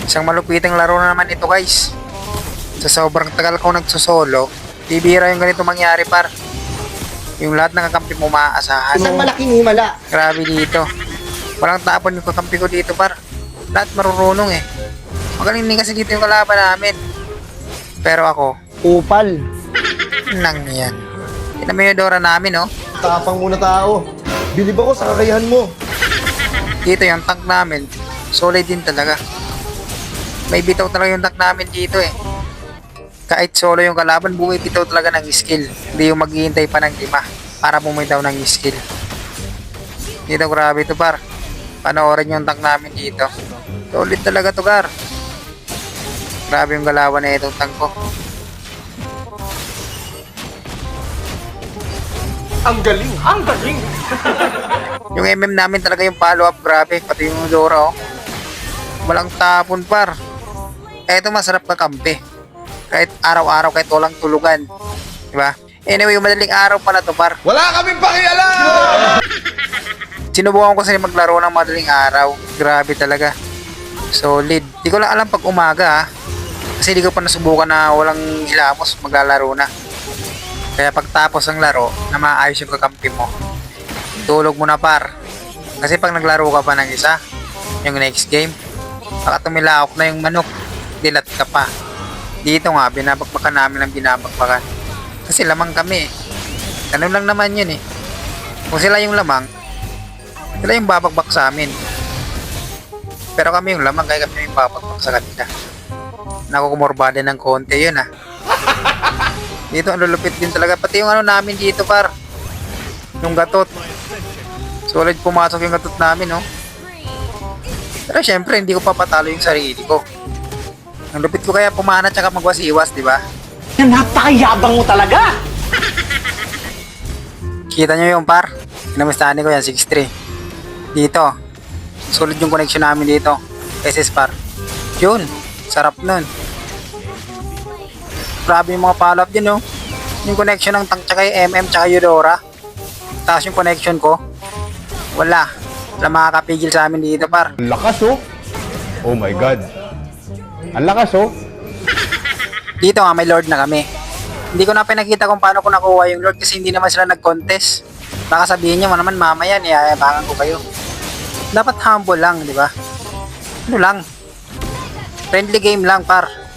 Isang malupitang laro na naman ito guys. Sa sobrang tagal ko nagsosolo, bibira yung ganito mangyari par. Yung lahat ng kakampi mo maaasahan. Isang malaking himala. Grabe dito. Walang tapon yung kakampi ko dito par. Lahat marurunong eh. Magaling din kasi dito yung kalaban namin. Pero ako, Upal. nang yan. Tignan mo yung Dora namin oh. Tapang muna tao. Bilib ako sa kakayahan mo. Dito yung tank namin, solid din talaga. May bitaw talaga yung tank namin dito eh. Kahit solo yung kalaban, bumibitaw talaga ng skill. Hindi yung maghihintay pa ng 5 para bumitaw ng skill. Dito grabe ito par. Panoorin yung tank namin dito. Solid talaga to gar. Grabe yung galawan na itong tank ko. Ang galing! Ang galing! Yung MM namin talaga yung follow up, grabe. Pati yung Dora oh. Walang tapon par. Eto masarap na kampi. Kahit araw-araw, kahit walang tulugan. Diba? Anyway, yung madaling araw pala to par. Wala kaming pakialam! Sinubukan ko kasi maglaro ng madaling araw. Grabe talaga. Solid. Di ko lang alam pag umaga ha. Kasi di ko pa nasubukan na walang hilamos, maglalaro na. Kaya pagtapos ng laro, na maayos yung kakampi mo, tulog mo na par. Kasi pag naglaro ka pa ng isa, yung next game, baka tumilaok na yung manok, dilat ka pa. Dito nga, binabakbakan namin ang binabakbakan. Kasi lamang kami eh. Ganun lang naman yun eh. Kung sila yung lamang, sila yung babakbak sa amin. Pero kami yung lamang, kaya kami yung babakbak sa kanila. Nakukumorbada ng konti yun ah. Dito ang lulupit din talaga. Pati yung ano namin dito par. Yung gatot. Solid pumasok yung gatot namin no. Pero syempre hindi ko papatalo yung sarili ko. Ang lupit ko kaya pumana tsaka magwasiwas, di ba? Napakayabang mo talaga! Kita nyo yung par. Kinamistahan ko yan 6-3. Dito. Solid yung connection namin dito. SS par. Yun. Sarap nun. Grabe yung mga follow-up din, no? Yung connection ng tank tsaka yung MM tsaka Eudora. Tapos yung connection ko, wala. Wala makakapigil sa amin dito, par. Lakas oh. Oh my God. Ang lakas oh. Dito nga, may Lord na kami. Hindi ko na pinakita kung paano ko nakuha yung Lord kasi hindi naman sila nag-contest. Baka sabihin nyo naman mamaya, niyayabangan ko kayo. Dapat humble lang, di ba? Ano lang? Friendly game lang, par.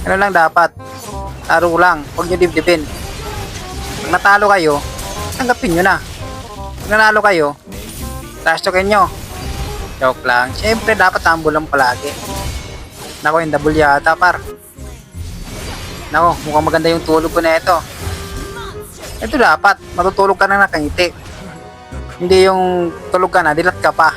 Ano lang dapat? Laro lang. Huwag nyo dibdibin. Pag natalo kayo, tanggapin nyo na. Pag nanalo kayo, trash talkin nyo. Joke lang. Siyempre, dapat humble lang palagi. Nako, yung double yata, par. Nako, mukhang maganda yung tulog ko na ito. Ito dapat, matutulog ka na nakangiti. Hindi yung tulog ka na, dilat ka pa.